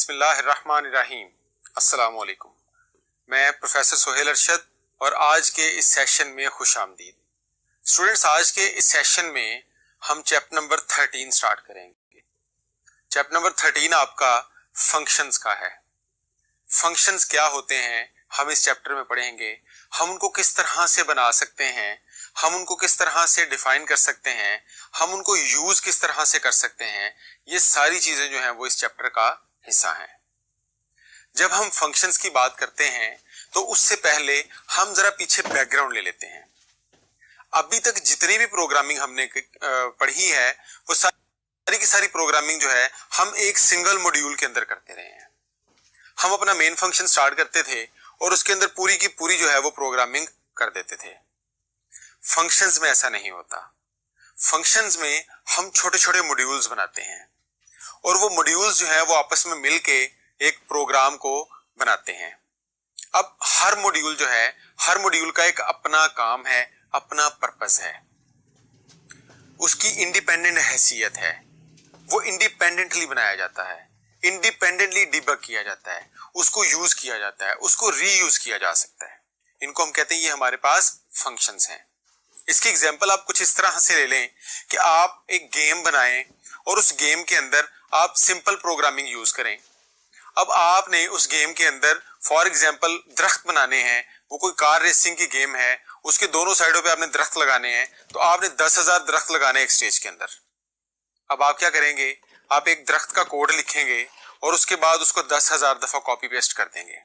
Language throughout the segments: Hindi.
बिस्मिल्लाहिर्रहमानिर्रहीम। अस्सलाम वालेकुम। मैं प्रोफेसर सोहेल अरशद और आज के इस सेशन में खुश आमदीद। स्टूडेंट्स, आज के इस सेशन में हम चैप्टर नंबर 13 स्टार्ट करेंगे। चैप्टर नंबर 13 आपका फंक्शंस का है। फंक्शंस क्या होते हैं हम इस चैप्टर में पढ़ेंगे। हम उनको किस तरह से बना सकते हैं, हम उनको किस तरह से डिफाइन कर सकते हैं, हम उनको यूज किस तरह से कर सकते हैं। ये सारी चीजें जो हैं वो इस चैप्टर का हिस्सा है। जब हम फंक्शंस की बात करते हैं तो उससे पहले हम जरा पीछे बैकग्राउंड ले लेते हैं। अभी तक जितनी भी प्रोग्रामिंग हमने पढ़ी है वो सारी की सारी प्रोग्रामिंग जो है हम एक सिंगल मॉड्यूल के अंदर करते रहे हैं। हम अपना मेन फंक्शन स्टार्ट करते थे और उसके अंदर पूरी की पूरी जो है वो प्रोग्रामिंग कर देते थे। फंक्शंस में ऐसा नहीं होता। फंक्शंस में हम छोटे छोटे मॉड्यूल्स बनाते हैं और वो मॉड्यूल्स जो है वो आपस में मिलके एक प्रोग्राम को बनाते हैं। अब हर मॉड्यूल जो है, हर मॉड्यूल का एक अपना काम है, अपना पर्पस है, उसकी इंडिपेंडेंट हैसियत है। वो इंडिपेंडेंटली बनाया जाता है, इंडिपेंडेंटली डिबग किया जाता है, उसको यूज किया जाता है, उसको रीयूज किया जा सकता है। इनको हम कहते हैं ये हमारे पास फंक्शंस हैं। इसकी एग्जांपल आप कुछ इस तरह से ले लें कि आप एक गेम बनाएं और उस गेम के अंदर आप सिंपल प्रोग्रामिंग यूज करें। अब आपने उस गेम के अंदर फॉर एग्जांपल दरख्त बनाने हैं, वो कोई कार रेसिंग की गेम है, उसके दोनों साइडों पे आपने दरख्त लगाने हैं, तो आपने 10,000 दरख्त लगाने एक स्टेज के अंदर। अब आप क्या करेंगे, आप एक दरख्त का कोड लिखेंगे और उसके बाद उसको 10,000 दफा कॉपी पेस्ट कर देंगे।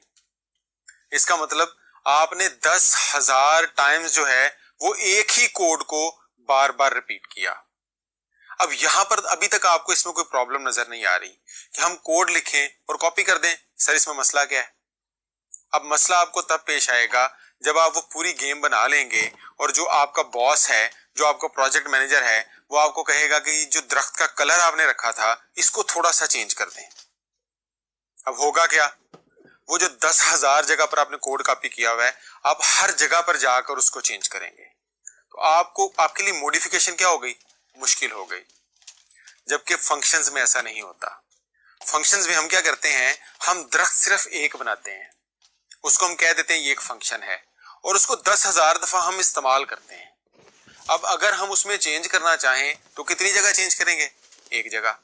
इसका मतलब आपने 10,000 टाइम्स जो है वो एक ही कोड को बार बार रिपीट किया। अब यहां पर अभी तक आपको इसमें कोई प्रॉब्लम नजर नहीं आ रही कि हम कोड लिखें और कॉपी कर दें। सर इसमें मसला क्या है? अब मसला आपको तब पेश आएगा जब आप वो पूरी गेम बना लेंगे और जो आपका बॉस है, जो आपका प्रोजेक्ट मैनेजर है, वो आपको कहेगा कि जो दरख्त का कलर आपने रखा था इसको थोड़ा सा चेंज कर दें। अब होगा क्या? वो जो 10,000 जगह पर आपने कोड कॉपी किया हुआ है, आप हर जगह पर जाकर उसको चेंज करेंगे, तो आपके लिए मॉडिफिकेशन क्या हो गई? मुश्किल हो गई। जबकि फंक्शंस में ऐसा नहीं होता। फंक्शंस में हम क्या करते हैं, हम दरख्त सिर्फ एक बनाते हैं, उसको हम कह देते हैं ये एक फंक्शन है और उसको 10,000 दफा हम इस्तेमाल करते हैं। अब अगर हम उसमें चेंज करना चाहें तो कितनी जगह चेंज करेंगे? एक जगह।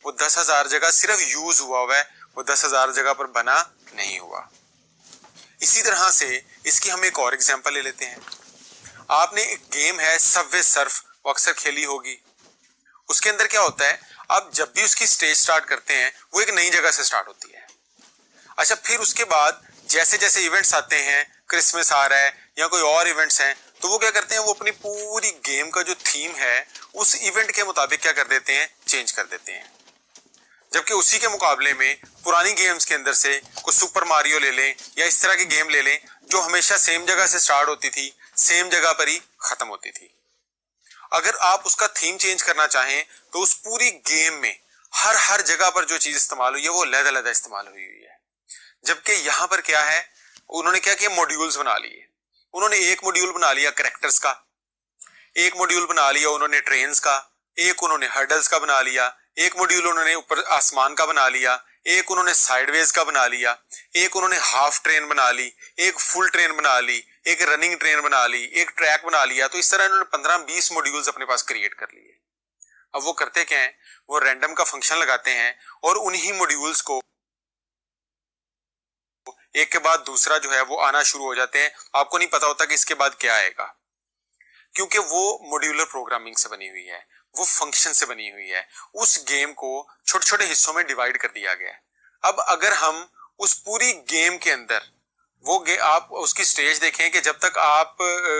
वो 10,000 जगह सिर्फ यूज हुआ है, वो 10,000 जगह पर बना नहीं हुआ। इसी तरह से इसकी हम एक और एग्जांपल ले लेते हैं। आपने एक गेम है सबवे सर्फ, वो अक्सर खेली होगी। उसके अंदर क्या होता है, आप जब भी उसकी स्टेज स्टार्ट करते हैं वो एक नई जगह से स्टार्ट होती है। अच्छा, फिर उसके बाद जैसे जैसे इवेंट्स आते हैं, क्रिसमस आ रहा है या कोई और इवेंट्स हैं, तो वो क्या करते हैं, वो अपनी पूरी गेम का जो थीम है उस इवेंट के मुताबिक क्या कर देते हैं, चेंज कर देते हैं। जबकि उसी के मुकाबले में पुरानी गेम्स के अंदर से कुछ सुपर मारियो ले लें या इस तरह की गेम ले लें जो हमेशा सेम जगह से स्टार्ट होती थी, सेम जगह पर ही खत्म होती थी। अगर आप उसका थीम चेंज करना चाहें तो उस पूरी गेम में हर जगह पर जो चीज इस्तेमाल हुई है वो अलग-अलग इस्तेमाल हुई है। जबकि यहां पर क्या है, उन्होंने क्या किया, मॉड्यूल्स बना लिए। उन्होंने एक मॉड्यूल बना लिया कैरेक्टर्स का, एक मॉड्यूल बना लिया उन्होंने ट्रेन्स का, एक उन्होंने हर्डल्स का बना लिया, एक मॉड्यूल उन्होंने ऊपर आसमान का बना लिया, एक उन्होंने साइडवेज का बना लिया, एक उन्होंने हाफ ट्रेन बना ली, एक फुल ट्रेन बना ली, एक रनिंग ट्रेन बना ली, एक ट्रैक बना लिया। तो इस तरह इन्होंने 15-20 मॉड्यूल्स अपने पास क्रिएट कर लिए। अब वो करते क्या है, वो रैंडम का फंक्शन लगाते हैं और उन्हीं मॉड्यूल्स को एक के बाद दूसरा जो है वो आना शुरू हो जाते हैं। आपको नहीं पता होता कि इसके बाद क्या आएगा, क्योंकि वो मॉड्यूलर प्रोग्रामिंग से बनी हुई है, वो फंक्शन से बनी हुई है। उस गेम को छोटे छोटे हिस्सों में डिवाइड कर दिया गया है। अब अगर हम उस पूरी गेम के अंदर आप उसकी स्टेज देखें कि जब तक आप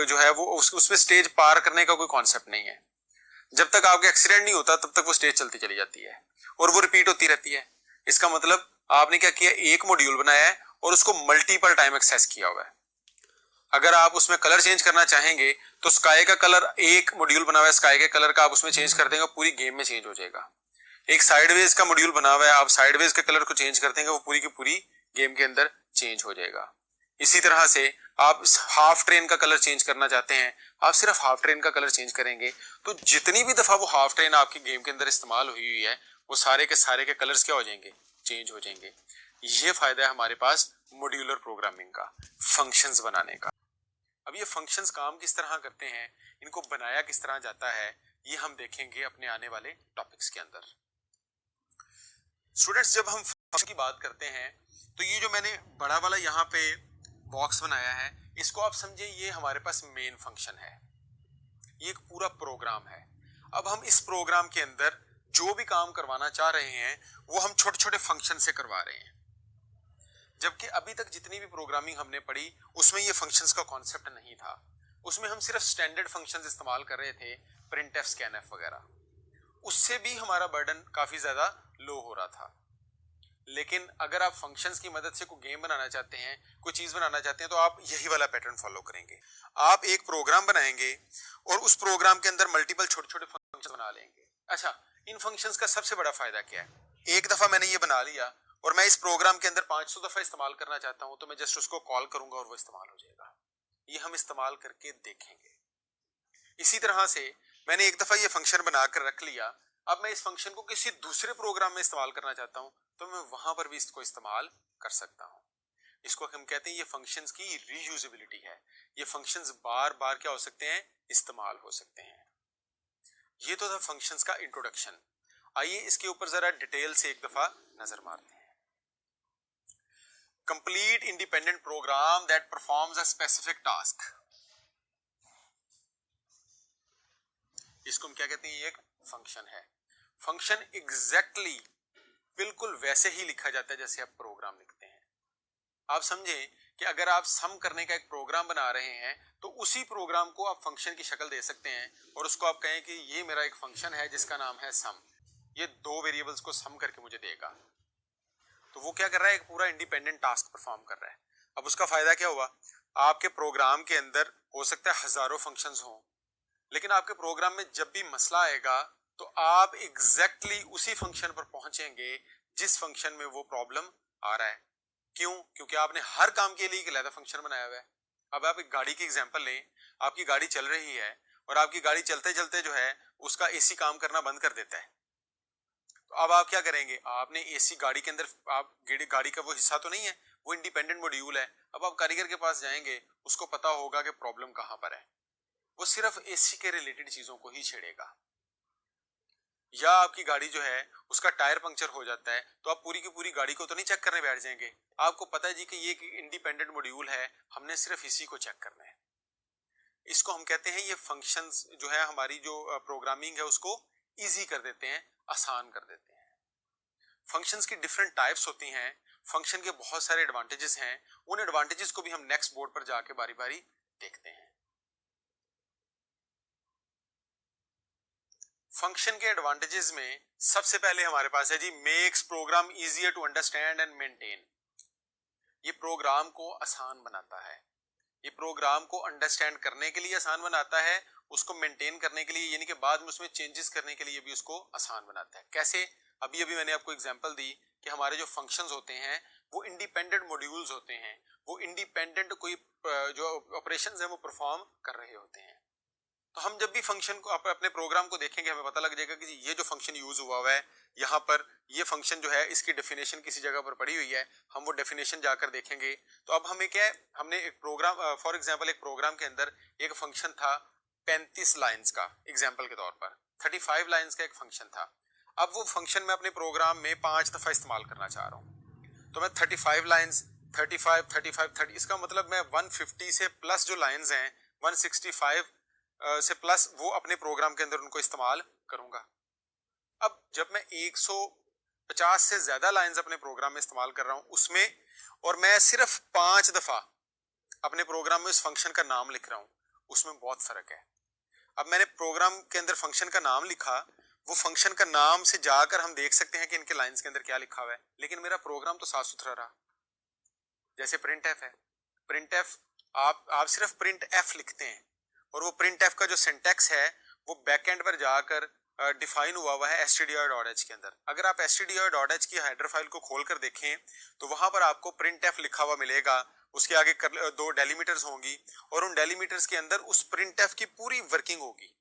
जो है वो उसमें स्टेज पार करने का कोई कॉन्सेप्ट नहीं है, जब तक आपका एक्सीडेंट नहीं होता तब तक वो स्टेज चलती चली जाती है और वो रिपीट होती रहती है। इसका मतलब आपने क्या किया, एक मॉड्यूल बनाया है और उसको मल्टीपल टाइम एक्सेस किया हुआ है। अगर आप उसमें कलर चेंज करना चाहेंगे तो स्काई का कलर, एक मॉड्यूल बना हुआ है स्काई के कलर का, आप उसमें चेंज कर देंगे, पूरी गेम में चेंज हो जाएगा। एक साइडवेज का मॉड्यूल बना हुआ है, आप साइडवेज के कलर को चेंज कर देंगे, वो पूरी की पूरी गेम के अंदर चेंज हो जाएगा। इसी तरह से आप हाफ ट्रेन का कलर चेंज करना चाहते हैं, आप सिर्फ हाफ ट्रेन का कलर चेंज करेंगे तो जितनी भी दफा वो हाफ ट्रेन आपकी गेम के अंदर इस्तेमाल हुई है वो सारे के कलर्स क्या हो जाएंगे, चेंज हो जाएंगे। ये फायदा है हमारे पास मॉड्यूलर प्रोग्रामिंग का, फंक्शंस बनाने का। अब ये फंक्शंस काम किस तरह करते हैं, इनको बनाया किस तरह जाता है, ये हम देखेंगे अपने आने वाले टॉपिक्स के अंदर। स्टूडेंट्स, जब हम फंक्शन की बात करते हैं तो ये जो मैंने बड़ा वाला यहाँ पे बॉक्स बनाया है, इसको आप समझे ये हमारे पास मेन फंक्शन है, ये एक पूरा प्रोग्राम है। अब हम इस प्रोग्राम के अंदर जो भी काम करवाना चाह रहे हैं वो हम छोटे छोटे फंक्शन से करवा रहे हैं, जबकि अभी तक जितनी भी प्रोग्रामिंग हमने पढ़ी उसमें ये फंक्शंस का कॉन्सेप्ट नहीं था। उसमें हम सिर्फ स्टैंडर्ड फंक्शंस इस्तेमाल कर रहे थे, प्रिंटफ, स्कैनफ वगैरह। उससे भी हमारा बर्डन काफी ज्यादा लो हो रहा था। लेकिन अगर आप फंक्शंस की मदद से कोई गेम बनाना चाहते हैं, कोई चीज बनाना चाहते हैं, तो आप यही वाला पैटर्न फॉलो करेंगे। आप एक प्रोग्राम बनाएंगे और उस प्रोग्राम के अंदर मल्टीपल छोटे छोटे फंक्शन बना लेंगे। अच्छा, इन फंक्शंस का सबसे बड़ा फायदा क्या है? एक दफा मैंने ये बना लिया और मैं इस प्रोग्राम के अंदर 500 दफा इस्तेमाल करना चाहता हूं, तो मैं जस्ट उसको कॉल करूंगा और वो इस्तेमाल हो जाएगा। ये हम इस्तेमाल करके देखेंगे। इसी तरह से मैंने एक दफा ये फंक्शन बनाकर रख लिया, अब मैं इस फंक्शन को किसी दूसरे प्रोग्राम में इस्तेमाल करना चाहता हूं, तो मैं वहां पर भी इसको इस्तेमाल कर सकता हूं। इसको हम कहते हैं ये फंक्शंस की रीयूजेबिलिटी है। ये फंक्शंस बार बार क्या हो सकते हैं, इस्तेमाल हो सकते हैं। ये तो था फंक्शंस का इंट्रोडक्शन। आइए इसके ऊपर जरा डिटेल से एक दफा नजर मारते हैं। Complete independent program that performs a specific task, इसको हम क्या कहते हैं, ये एक फंक्शन है। फंक्शन एग्जैक्टली बिल्कुल वैसे ही लिखा जाता है जैसे आप प्रोग्राम लिखते हैं। आप समझे कि अगर आप सम करने का एक प्रोग्राम बना रहे हैं तो उसी प्रोग्राम को आप फंक्शन की शक्ल दे सकते हैं और उसको आप कहें कि ये मेरा एक फंक्शन है जिसका नाम है सम, ये दो वेरिएबल्स को सम करके मुझे देगा। तो वो क्या कर रहा है, एक पूरा इंडिपेंडेंट टास्क परफॉर्म कर रहा है। अब उसका फायदा क्या हुआ, आपके प्रोग्राम के अंदर हो सकता है हजारों फंक्शंस हों, लेकिन आपके प्रोग्राम में जब भी मसला आएगा तो आप एग्जैक्टली उसी फंक्शन पर पहुंचेंगे जिस फंक्शन में वो प्रॉब्लम आ रहा है। क्यों? क्योंकि आपने हर काम के लिए एक अलग फंक्शन बनाया हुआ है। अब आप एक गाड़ी की एग्जांपल लें, आपकी गाड़ी चल रही है और आपकी गाड़ी चलते चलते जो है उसका एसी काम करना बंद कर देता है। तो अब आप क्या करेंगे, आपने एसी गाड़ी के अंदर, आप गाड़ी का वो हिस्सा तो नहीं है, वो इंडिपेंडेंट मॉड्यूल है। अब आप कारीगर के पास जाएंगे, उसको पता होगा कि प्रॉब्लम कहां पर है, वो सिर्फ एसी के रिलेटेड चीजों को ही छेड़ेगा। या आपकी गाड़ी जो है उसका टायर पंक्चर हो जाता है, तो आप पूरी की पूरी गाड़ी को तो नहीं चेक करने बैठ जाएंगे। आपको पता है जी कि ये इंडिपेंडेंट मॉड्यूल है, हमने सिर्फ इसी को चेक करना है। इसको हम कहते हैं, ये फंक्शंस जो है हमारी जो प्रोग्रामिंग है उसको इजी कर देते हैं, आसान कर देते हैं। फंक्शंस की डिफरेंट टाइप्स होती हैं, फंक्शन के बहुत सारे एडवांटेजेस हैं। उन एडवांटेजेस को भी हम नेक्स्ट बोर्ड पर जाके बारी बारी देखते हैं। फंक्शन के एडवांटेजेस में सबसे पहले हमारे पास है जी, makes program easier to understand and maintain. ये प्रोग्राम को आसान बनाता है, ये प्रोग्राम को अंडरस्टैंड करने के लिए आसान बनाता है, उसको मेंटेन करने के लिए यानी कि बाद में उसमें चेंजेस करने के लिए भी उसको आसान बनाता है। कैसे? अभी अभी मैंने आपको एग्जांपल दी कि हमारे जो फंक्शंस होते हैं वो इंडिपेंडेंट मॉड्यूल्स होते हैं, वो इंडिपेंडेंट कोई जो ऑपरेशंस हैं वो परफॉर्म कर रहे होते हैं। तो हम जब भी फंक्शन को अपने प्रोग्राम को देखेंगे, हमें पता लग जाएगा कि ये जो फंक्शन यूज हुआ है यहाँ पर, ये फंक्शन जो है इसकी डेफिनेशन किसी जगह पर पड़ी हुई है, हम वो डेफिनेशन जाकर देखेंगे। तो अब हमें क्या है, हमने एक प्रोग्राम, फॉर एग्जांपल एक प्रोग्राम के अंदर एक फंक्शन था 35 लाइंस का, एग्जाम्पल के तौर पर 35 लाइंस का एक फंक्शन था। अब वो फंक्शन मैं अपने प्रोग्राम में 5 दफा इस्तेमाल करना चाह रहा हूँ, तो मैं 35 लाइंस, 35 35 30, इसका मतलब मैं 150 से प्लस जो लाइंस हैं 165 से प्लस वो अपने प्रोग्राम के अंदर उनको इस्तेमाल करूंगा। अब जब मैं 150 से ज्यादा लाइंस अपने प्रोग्राम में इस्तेमाल कर रहा हूं उसमें, और मैं सिर्फ 5 दफा अपने प्रोग्राम में उस फंक्शन का नाम लिख रहा हूं, उसमें बहुत फर्क है। अब मैंने प्रोग्राम के अंदर फंक्शन का नाम लिखा, वो फंक्शन का नाम से जाकर हम देख सकते हैं कि इनके लाइंस के अंदर क्या लिखा हुआ है, लेकिन मेरा प्रोग्राम तो साफ सुथरा रहा। जैसे प्रिंट एफ है, प्रिंट एफ आप सिर्फ प्रिंट एफ लिखते हैं और वो प्रिंट एफ का जो सिंटैक्स है वो बैकएंड पर जाकर डिफाइन हुआ है stdio.h के अंदर। अगर आप stdio.h की हेडर फाइल को खोलकर देखें तो वहां पर आपको प्रिंट एफ लिखा हुआ मिलेगा, उसके आगे 2 डेलीमीटर्स होंगी और उन डेलीमीटर्स के अंदर उस प्रिंट एफ की पूरी वर्किंग होगी।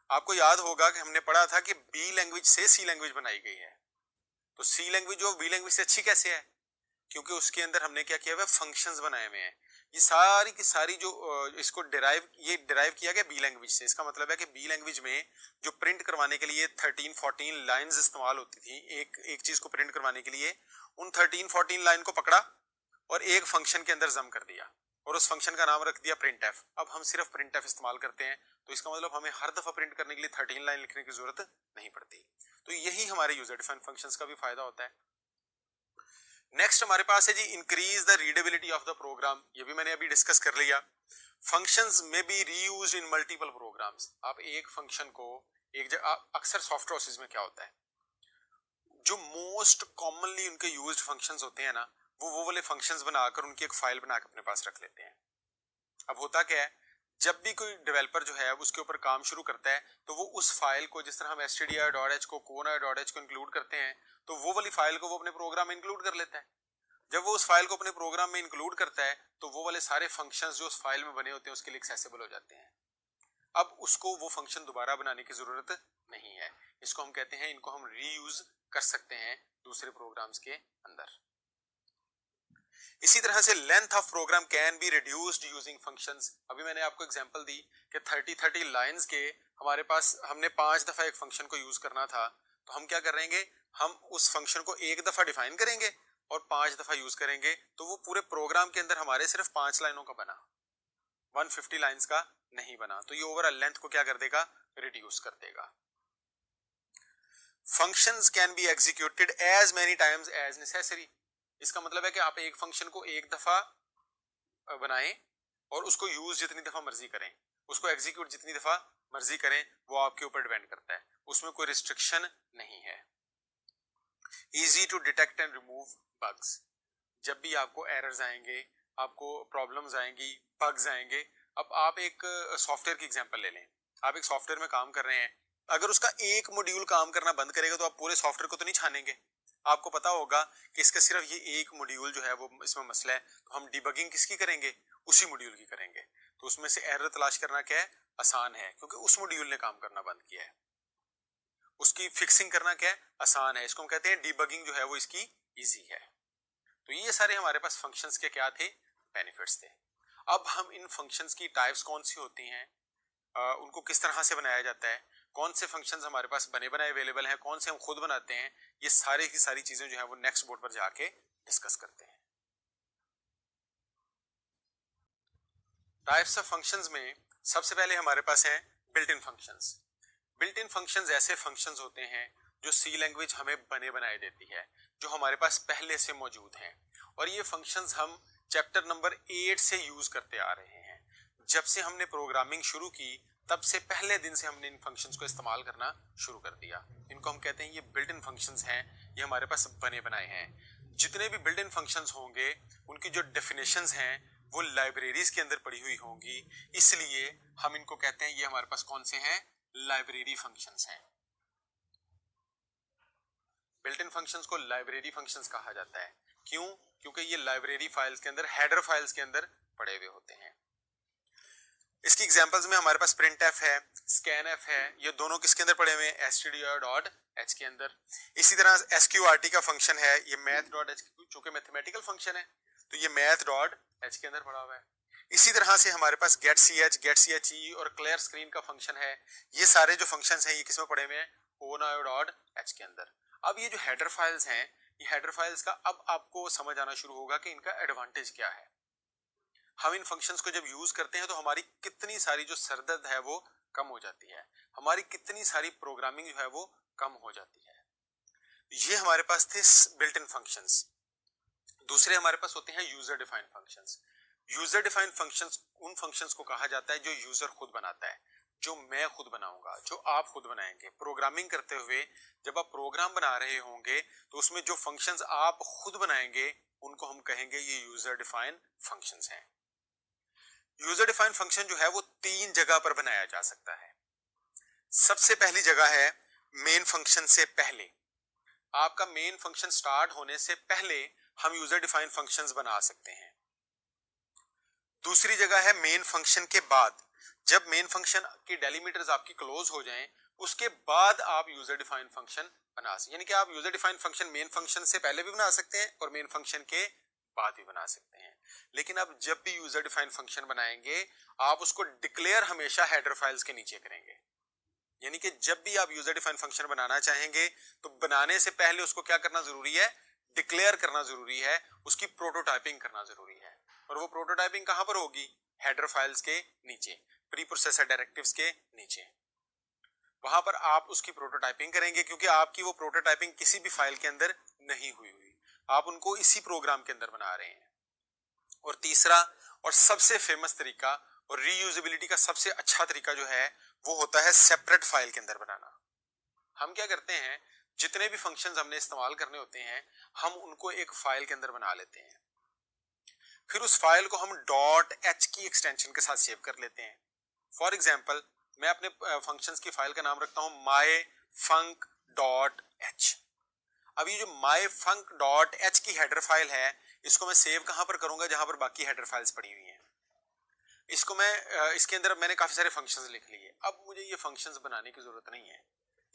आपको याद होगा कि हमने पढ़ा था कि बी लैंग्वेज से सी लैंग्वेज बनाई गई है, तो सी लैंग्वेज जो बी लैंग्वेज से अच्छी कैसे है? क्योंकि उसके अंदर हमने क्या किया हुआ है, फंक्शंस बनाए हुए हैं। ये सारी की सारी जो इसको डिराइव किया गया बी लैंग्वेज से। इसका मतलब है कि बी लैंग्वेज में जो प्रिंट करवाने के लिए 13-14 लाइंस इस्तेमाल होती थी एक चीज को प्रिंट करवाने के लिए, उन 13-14 लाइन को पकड़ा और एक फंक्शन के अंदर जम कर दिया और उस फंक्शन का नाम रख दिया प्रिंट एफ। अब हम सिर्फ प्रिंट एफ इस्तेमाल करते हैं, तो इसका मतलब हमें हर दफा प्रिंट करने के लिए 13 लाइन लिखने की जरूरत नहीं पड़ती। तो यही हमारे यूजर डिफाइंड फंक्शंस का भी फायदा होता है। नेक्स्ट हमारे पास है जी increase the readability of the program. ये भी मैंने अभी डिस्कस कर लिया। फंक्शंस में be reused in multiple programs. आप एक फंक्शन को एक जगह, अक्सर सॉफ्टवेयर हाउसेस में क्या होता है, जो मोस्ट कॉमनली उनके यूज्ड फंक्शंस होते हैं ना, वो वाले फंक्शंस बनाकर उनकी एक फाइल बनाकर अपने पास रख लेते हैं। अब होता क्या है, जब भी कोई डेवलपर जो है उसके ऊपर काम शुरू करता है तो वो उस फाइल को, जिस तरह हम stdio.h को cono.h को इंक्लूड करते हैं, तो वो वाली फाइल को वो अपने प्रोग्राम में इंक्लूड कर लेता है। जब वो उस फाइल को अपने प्रोग्राम में इंक्लूड करता है तो वो वाले सारे फंक्शंस जो उस फाइल में बने होते हैं उसके लिए एक्सेसिबल हो जाते हैं। अब उसको वो फंक्शन दोबारा बनाने की जरूरत नहीं है। इसको हम कहते हैं, इनको हम रीयूज कर सकते हैं दूसरे प्रोग्राम्स के अंदर। इसी तरह से length of program can be reduced using functions. अभी मैंने आपको एग्जांपल दी कि 30 लाइंस के हमारे पास हमने 5 दफा एक फंक्शन को यूज करना था, तो हम क्या करेंगे, हम उस फंक्शन को एक दफा डिफाइन करेंगे और 5 दफा यूज करेंगे, तो वो पूरे प्रोग्राम के अंदर हमारे सिर्फ 5 लाइनों का बना, 150 लाइंस का नहीं बना। तो ये ओवरऑल लेंथ को क्या कर देगा, रिड्यूस कर देगा। Functions can be executed as many times as necessary. इसका मतलब है कि आप एक फंक्शन को एक दफा बनाएं और उसको यूज जितनी दफा मर्जी करें, उसको एग्जीक्यूट जितनी दफा मर्जी करें, वो आपके ऊपर डिपेंड करता है, उसमें कोई रिस्ट्रिक्शन नहीं है। Easy to detect and remove bugs. जब भी आपको एरर्स आएंगे, आपको प्रॉब्लम्स आएंगी, बग्स आएंगे। अब आप एक सॉफ्टवेयर की एग्जांपल ले लें। आप एक सॉफ्टवेयर में काम कर रहे हैं, अगर उसका एक मॉड्यूल काम करना बंद करेगा तो आप पूरे सॉफ्टवेयर को तो नहीं छानेंगे। आपको पता होगा कि इसका सिर्फ ये एक मॉड्यूल जो है वो इसमें मसला है, तो हम डिबगिंग किसकी करेंगे, उसी मॉड्यूल की करेंगे। तो उसमें से एरर तलाश करना क्या है, आसान है, क्योंकि उस मॉड्यूल ने काम करना बंद किया है। उसकी फिक्सिंग करना क्या है, आसान है। इसको हम कहते हैं डिबगिंग जो है वो इसकी इजी है। तो ये सारे हमारे पास फंक्शंस के क्या थे, बेनिफिट्स थे। अब हम इन फंक्शंस की टाइप्स कौन सी होती हैं, उनको किस तरह से बनाया जाता है, कौन से फंक्शंस हमारे पास बने बनाए अवेलेबल हैं, कौन से हम खुद बनाते हैं, ये सारे की सारी चीजें जो है वो नेक्स्ट बोर्ड पर जाके डिस्कस करते हैं। टाइप्स ऑफ फंक्शंस में सबसे पहले हमारे पास हैं built in functions. Built in functions ऐसे फंक्शंस होते हैं जो सी लैंग्वेज हमें बने बनाए देती है, जो हमारे पास पहले से मौजूद हैं, और ये फंक्शंस हम चैप्टर नंबर 8 से यूज करते आ रहे हैं। जब से हमने प्रोग्रामिंग शुरू की तब से पहले दिन से हमने इन फंक्शंस को इस्तेमाल करना शुरू कर दिया। इनको हम कहते हैं ये बिल्ट इन फंक्शंस हैं, ये हमारे पास बने बनाए हैं। जितने भी बिल्ट इन फंक्शंस होंगे उनकी जो डेफिनेशंस हैं वो लाइब्रेरीज के अंदर पड़ी हुई होंगी, इसलिए हम इनको कहते हैं ये हमारे पास कौन से हैं, लाइब्रेरी फंक्शंस हैं। बिल्ट इन फंक्शंस को लाइब्रेरी फंक्शंस कहा जाता है। क्यों? क्योंकि ये लाइब्रेरी फाइल्स के अंदर, हेडर फाइल्स के अंदर पड़े हुए होते हैं। इसकी एग्जांपल्स में हमारे पास प्रिंट एफ है, स्कैन एफ है, ये दोनों किसके अंदर पड़े हुए हैं, stdio.h के अंदर। इसी तरह sqrt का फंक्शन है, ये math.h, चूंकि मैथमेटिकल फंक्शन है तो ये math.h के अंदर पड़ा हुआ है। इसी तरह से हमारे पास getch, getche और clear screen का फंक्शन है। ये सारे जो फंक्शंस हैं ये किसमें पड़े हुए हैं, ono.h के अंदर। अब ये जो हेडर फाइल्स हैं, ये हेडर फाइल्स का अब आपको समझ आना शुरू होगा कि इनका एडवांटेज क्या है। हम इन फंक्शंस को जब यूज करते हैं तो हमारी कितनी सारी जो सरदर्द है वो कम हो जाती है, हमारी कितनी सारी प्रोग्रामिंग जो है वो कम हो जाती है। ये हमारे पास थे बिल्ट इन फंक्शंस। दूसरे हमारे पास होते हैं user defined functions. User defined functions उन फंक्शंस को कहा जाता है जो यूजर खुद बनाता है, जो मैं खुद बनाऊंगा, जो आप खुद बनाएंगे। प्रोग्रामिंग करते हुए जब आप प्रोग्राम बना रहे होंगे तो उसमें जो फंक्शंस आप खुद बनाएंगे उनको हम कहेंगे ये यूजर डिफाइंड फंक्शंस हैं। यूजर डिफाइंड फंक्शन जो है वो 3 जगह पर बनाया जा सकता है। सबसे पहली जगह है मेन फंक्शन से पहले। आपका मेन फंक्शन स्टार्ट होने से पहले हम यूजर डिफाइंड फंक्शंस बना सकते हैं। दूसरी जगह है मेन फंक्शन के बाद। जब मेन फंक्शन की डेलीमीटर्स आपकी क्लोज हो जाएं उसके बाद आप यूजर डिफाइन फंक्शन बना सकते, यानी कि आप user define function main function से पहले भी बना सकते हैं और मेन फंक्शन के बाद भी बना सकते हैं। लेकिन अब जब भी यूजर डिफाइन फंक्शन बनाएंगे आप उसको डिक्लेयर हमेशा हेडर फाइल्स के नीचे करेंगे। यानी कि जब भी आप यूजर डिफाइन फंक्शन बनाना चाहेंगे तो बनाने से पहले उसको क्या करना जरूरी है, डिक्लेयर करना जरूरी है, उसकी प्रोटोटाइपिंग करना जरूरी है। और वो प्रोटोटाइपिंग कहां पर होगी, हेडर फाइल्स के नीचे, प्री प्रोसेसर डायरेक्टिव्स के नीचे, वहां पर आप उसकी प्रोटोटाइपिंग करेंगे, क्योंकि आपकी वो प्रोटोटाइपिंग किसी भी फाइल के अंदर नहीं हुई, आप उनको इसी प्रोग्राम के अंदर बना रहे हैं। और तीसरा और सबसे फेमस तरीका और रीयूजेबिलिटी का सबसे अच्छा तरीका जो है वो होता है सेपरेट फाइल के अंदर बनाना। हम क्या करते हैं, जितने भी फंक्शंस हमने इस्तेमाल करने होते हैं हम उनको एक फाइल के अंदर बना लेते हैं, फिर उस फाइल को हम .h की एक्सटेंशन के साथ सेव कर लेते हैं। फॉर एग्जाम्पल मैं अपने फंक्शंस की फाइल का नाम रखता हूं myfunc.h। अब ये जो myfunc.h की हेडर फाइल है इसको मैं सेव कहां पर करूंगा, जहां पर बाकी हेडर फाइल्स पड़ी हुई हैं। इसको मैं इसके अंदर मैंने काफी सारे फंक्शंस लिख लिए, अब मुझे ये फंक्शंस बनाने की जरूरत नहीं है,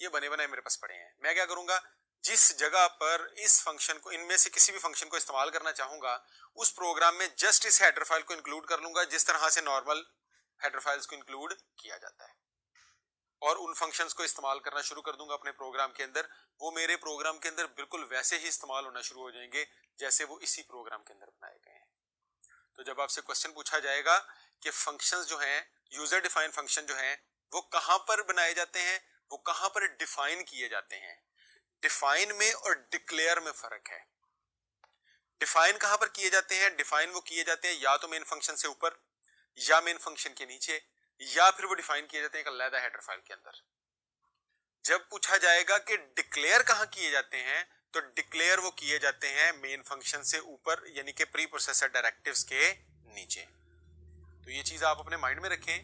ये बने बनाए मेरे पास पड़े हैं। मैं क्या करूंगा, जिस जगह पर इस फंक्शन को, इनमें से किसी भी फंक्शन को इस्तेमाल करना चाहूंगा उस प्रोग्राम में जस्ट इस हेडर फाइल को इंक्लूड कर लूंगा जिस तरह से नॉर्मल हेडर फाइल्स को इंक्लूड किया जाता है, और उन फंक्शंस को इस्तेमाल करना शुरू कर दूंगा अपने प्रोग्राम के अंदर। वो मेरे प्रोग्राम के अंदर बिल्कुल वैसे ही इस्तेमाल होना शुरू हो जाएंगे जैसे वो इसी प्रोग्राम के अंदर बनाए गए हैं। तो जब आपसे क्वेश्चन पूछा जाएगा कि फंक्शंस जो हैं, यूजर डिफाइन फंक्शन जो हैं वो कहां पर बनाए जाते हैं, वो कहां पर डिफाइन किए जाते हैं, डिफाइन में और डिक्लेयर में फर्क है। डिफाइन कहां पर किए जाते हैं, डिफाइन वो किए जाते हैं या तो मेन फंक्शन से ऊपर या मेन फंक्शन के नीचे, या फिर वो डिफाइन किए जाते हैं एक अलग हेडर फाइल के अंदर। जब पूछा जाएगा कि डिक्लेयर कहां किए जाते हैं तो डिक्लेयर वो किए जाते हैं मेन फंक्शन से ऊपर, यानी कि प्री प्रोसेसर डायरेक्टिव्स के नीचे। तो ये चीज आप अपने माइंड में रखें।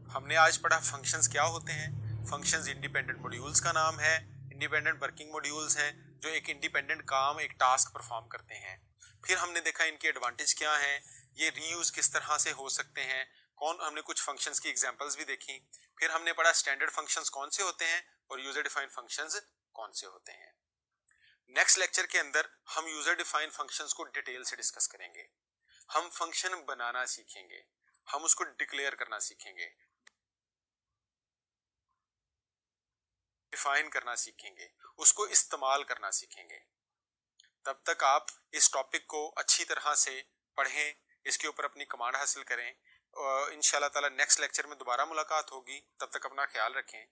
हमने आज पढ़ा फंक्शंस क्या होते हैं। फंक्शंस इंडिपेंडेंट मॉड्यूल्स का नाम है, इंडिपेंडेंट वर्किंग मॉड्यूल्स हैं जो एक इंडिपेंडेंट काम, एक टास्क परफॉर्म करते हैं। फिर हमने देखा इनके एडवांटेज क्या हैं, ये रीयूज किस तरह से हो सकते हैं, हमने कुछ फंक्शंस की एग्जांपल्स भी देखी। फिर हमने पढ़ा स्टैंडर्ड फंक्शंस कौन से होते हैं और यूजर डिफाइंड फंक्शंस कौन से होते हैं। नेक्स्ट लेक्चर के अंदर हम यूजर डिफाइंड फंक्शंस को डिटेल से डिस्कस करेंगे। हम फंक्शन बनाना सीखेंगे, हम उसको डिक्लेयर करना सीखेंगे, डिफाइन करना सीखेंगे, उसको इस्तेमाल करना सीखेंगे। तब तक आप इस टॉपिक को अच्छी तरह से पढ़ें, इसके ऊपर अपनी कमांड हासिल करें। इंशाल्लाह ताला नेक्स्ट लेक्चर में दोबारा मुलाकात होगी, तब तक अपना ख्याल रखें।